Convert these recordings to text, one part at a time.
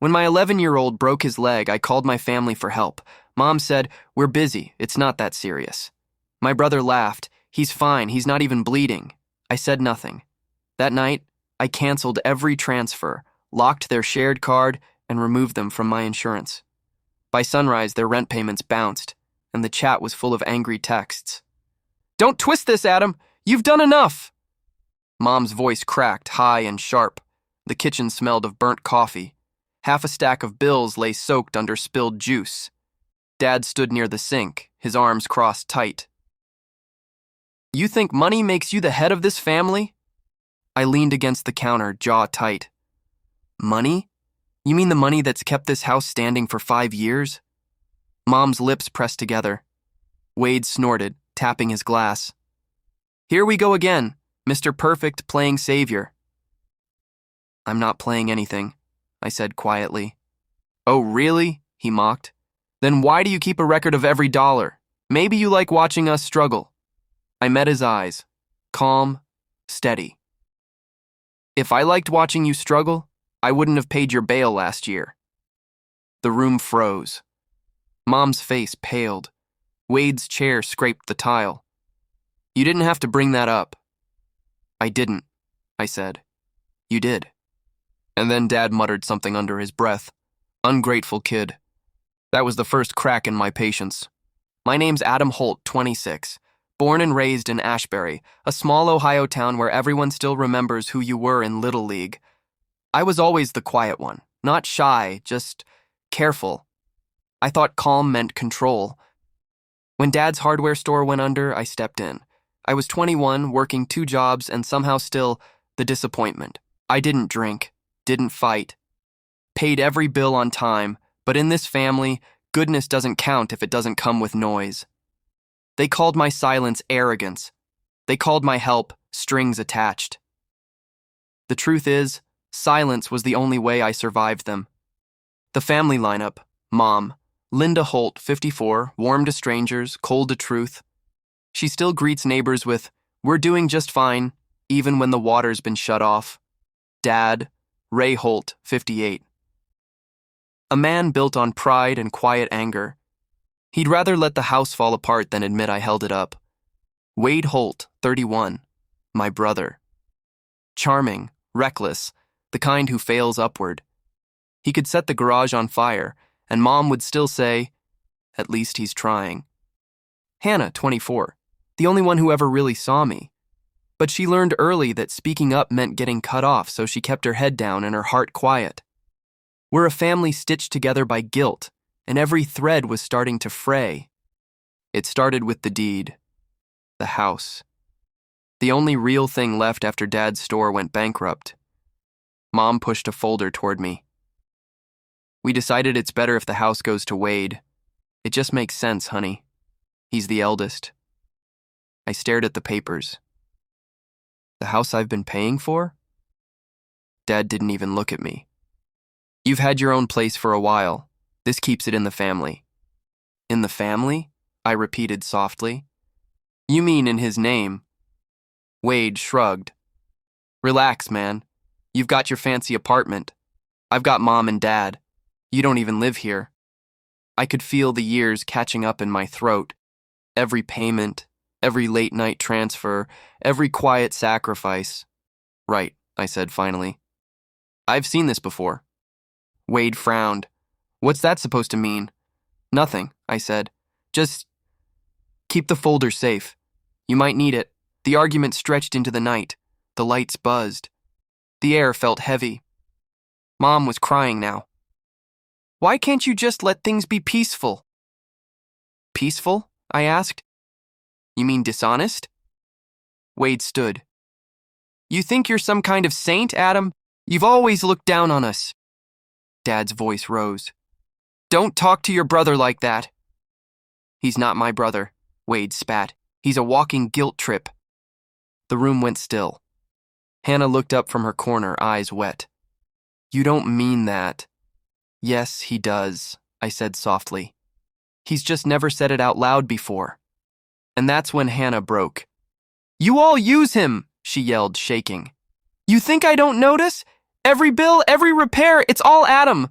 When my 11-year-old broke his leg, I called my family for help. Mom said, "We're busy. It's not that serious." My brother laughed. "He's fine. He's not even bleeding." I said nothing. That night, I canceled every transfer, locked their shared card, and removed them from my insurance. By sunrise, their rent payments bounced, and the chat was full of angry texts. "Don't twist this, Adam. You've done enough." Mom's voice cracked, high and sharp. The kitchen smelled of burnt coffee. Half a stack of bills lay soaked under spilled juice. Dad stood near the sink, his arms crossed tight. "You think money makes you the head of this family?" I leaned against the counter, jaw tight. "Money? You mean the money that's kept this house standing for 5 years?" Mom's lips pressed together. Wade snorted, tapping his glass. "Here we go again, Mr. Perfect playing savior." "I'm not playing anything," I said quietly. "Oh, really?" he mocked. "Then why do you keep a record of every dollar? Maybe you like watching us struggle." I met his eyes, calm, steady. "If I liked watching you struggle, I wouldn't have paid your bail last year." The room froze. Mom's face paled. Wade's chair scraped the tile. "You didn't have to bring that up." "I didn't," I said. "You did." And then Dad muttered something under his breath. "Ungrateful kid." That was the first crack in my patience. "My name's Adam Holt, 26. Born and raised in Ashbury, a small Ohio town where everyone still remembers who you were in Little League. I was always the quiet one, not shy, just careful. I thought calm meant control. When Dad's hardware store went under, I stepped in. I was 21, working 2 jobs, and somehow still the disappointment. I didn't drink, didn't fight, paid every bill on time, but in this family, goodness doesn't count if it doesn't come with noise. They called my silence arrogance. They called my help strings attached. The truth is, silence was the only way I survived them. The family lineup: Mom, Linda Holt, 54, warm to strangers, cold to truth. She still greets neighbors with, "We're doing just fine," even when the water's been shut off. Dad, Ray Holt, 58. A man built on pride and quiet anger. He'd rather let the house fall apart than admit I held it up. Wade Holt, 31, my brother. Charming, reckless, the kind who fails upward. He could set the garage on fire, and Mom would still say, "At least he's trying." Hannah, 24, the only one who ever really saw me. But she learned early that speaking up meant getting cut off, so she kept her head down and her heart quiet. We're a family stitched together by guilt, and every thread was starting to fray. It started with the deed, the house. The only real thing left after Dad's store went bankrupt. Mom pushed a folder toward me. "We decided it's better if the house goes to Wade. It just makes sense, honey. He's the eldest." I stared at the papers. "The house I've been paying for?" Dad didn't even look at me. "You've had your own place for a while. This keeps it in the family." "In the family?" I repeated softly. "You mean in his name?" Wade shrugged. "Relax, man. You've got your fancy apartment. I've got Mom and Dad. You don't even live here." I could feel the years catching up in my throat. Every payment, every late-night transfer, every quiet sacrifice. "Right," I said finally. "I've seen this before." Wade frowned. "What's that supposed to mean?" "Nothing," I said. "Just keep the folder safe. You might need it." The argument stretched into the night. The lights buzzed. The air felt heavy. Mom was crying now. "Why can't you just let things be peaceful?" "Peaceful?" I asked. "You mean dishonest?" Wade stood. "You think you're some kind of saint, Adam? You've always looked down on us." Dad's voice rose. "Don't talk to your brother like that." "He's not my brother," Wade spat. "He's a walking guilt trip." The room went still. Hannah looked up from her corner, eyes wet. "You don't mean that." "Yes, he does," I said softly. "He's just never said it out loud before." And that's when Hannah broke. "You all use him," she yelled, shaking. "You think I don't notice? Every bill, every repair, it's all Adam."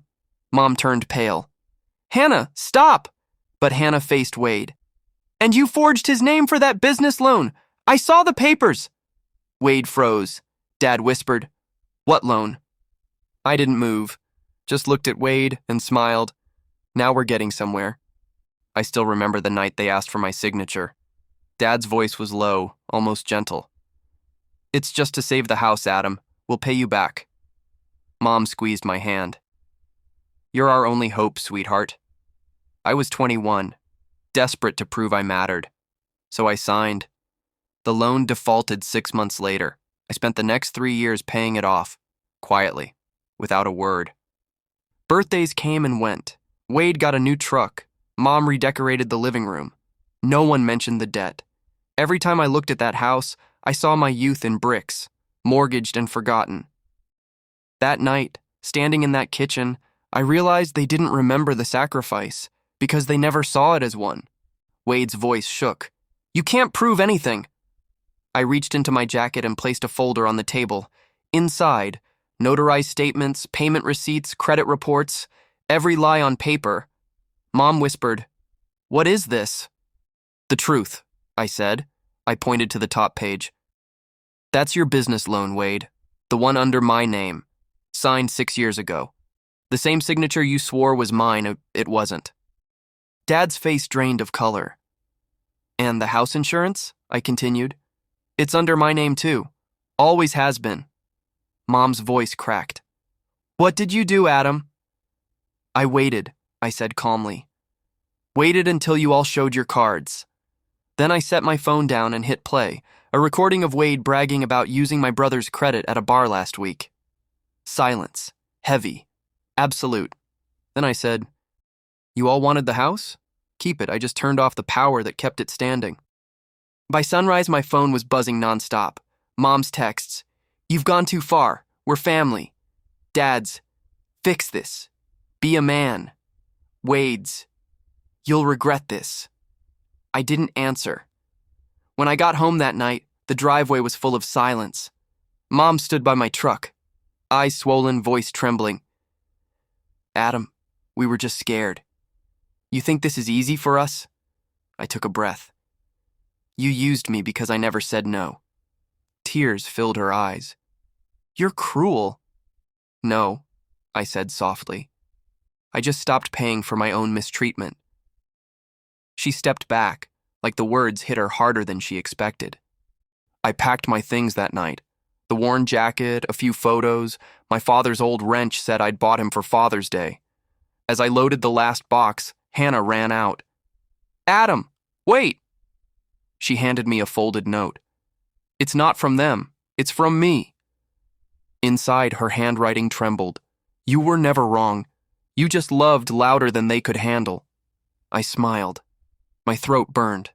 Mom turned pale. Hannah, stop! But Hannah faced Wade. And you forged his name for that business loan. I saw the papers. Wade froze. Dad whispered, What loan? I didn't move, just looked at Wade and smiled. Now we're getting somewhere. I still remember the night they asked for my signature. Dad's voice was low, almost gentle. It's just to save the house, Adam. We'll pay you back. Mom squeezed my hand. You're our only hope, sweetheart. I was 21, desperate to prove I mattered. So I signed. The loan defaulted 6 months later. I spent the next 3 years paying it off, quietly, without a word. Birthdays came and went. Wade got a new truck. Mom redecorated the living room. No one mentioned the debt. Every time I looked at that house, I saw my youth in bricks, mortgaged and forgotten. That night, standing in that kitchen, I realized they didn't remember the sacrifice because they never saw it as one. Wade's voice shook. You can't prove anything. I reached into my jacket and placed a folder on the table. Inside, notarized statements, payment receipts, credit reports, every lie on paper. Mom whispered, What is this? The truth, I said. I pointed to the top page. That's your business loan, Wade. The one under my name. Signed 6 years ago. The same signature you swore was mine, it wasn't. Dad's face drained of color. And the house insurance? I continued. It's under my name too. Always has been. Mom's voice cracked. What did you do, Adam? I waited, I said calmly. Waited until you all showed your cards. Then I set my phone down and hit play, a recording of Wade bragging about using my brother's credit at a bar last week. Silence. Heavy. Absolute. Then I said, You all wanted the house? Keep it, I just turned off the power that kept it standing. By sunrise, my phone was buzzing nonstop. Mom's texts. You've gone too far. We're family. Dad's. Fix this. Be a man. Wade's. You'll regret this. I didn't answer. When I got home that night, the driveway was full of silence. Mom stood by my truck, eyes swollen, voice trembling. Adam, we were just scared. You think this is easy for us? I took a breath. You used me because I never said no. Tears filled her eyes. You're cruel. No, I said softly. I just stopped paying for my own mistreatment. She stepped back, like the words hit her harder than she expected. I packed my things that night. The worn jacket, a few photos, my father's old wrench said I'd bought him for Father's Day. As I loaded the last box, Hannah ran out. Adam, wait! She handed me a folded note. It's not from them. It's from me. Inside, her handwriting trembled. You were never wrong. You just loved louder than they could handle. I smiled. My throat burned.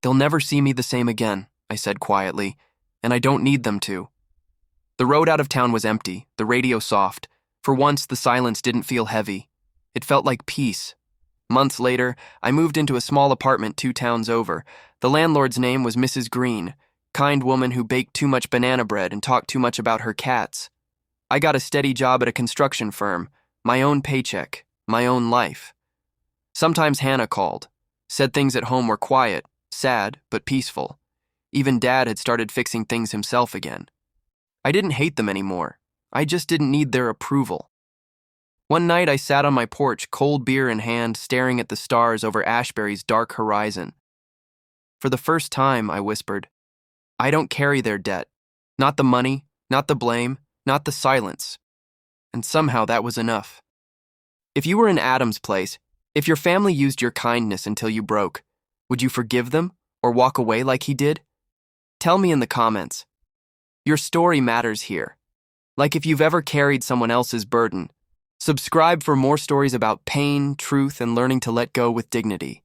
They'll never see me the same again, I said quietly, and I don't need them to. The road out of town was empty, the radio soft. For once, the silence didn't feel heavy. It felt like peace. Months later, I moved into a small apartment 2 towns over. The landlord's name was Mrs. Green, kind woman who baked too much banana bread and talked too much about her cats. I got a steady job at a construction firm, my own paycheck, my own life. Sometimes Hannah called, said things at home were quiet, sad, but peaceful. Even Dad had started fixing things himself again. I didn't hate them anymore. I just didn't need their approval. One night I sat on my porch, cold beer in hand, staring at the stars over Ashbury's dark horizon. For the first time, I whispered, I don't carry their debt. Not the money, not the blame, not the silence. And somehow that was enough. If you were in Adam's place, if your family used your kindness until you broke, would you forgive them or walk away like he did? Tell me in the comments. Your story matters here. Like if you've ever carried someone else's burden. Subscribe for more stories about pain, truth, and learning to let go with dignity.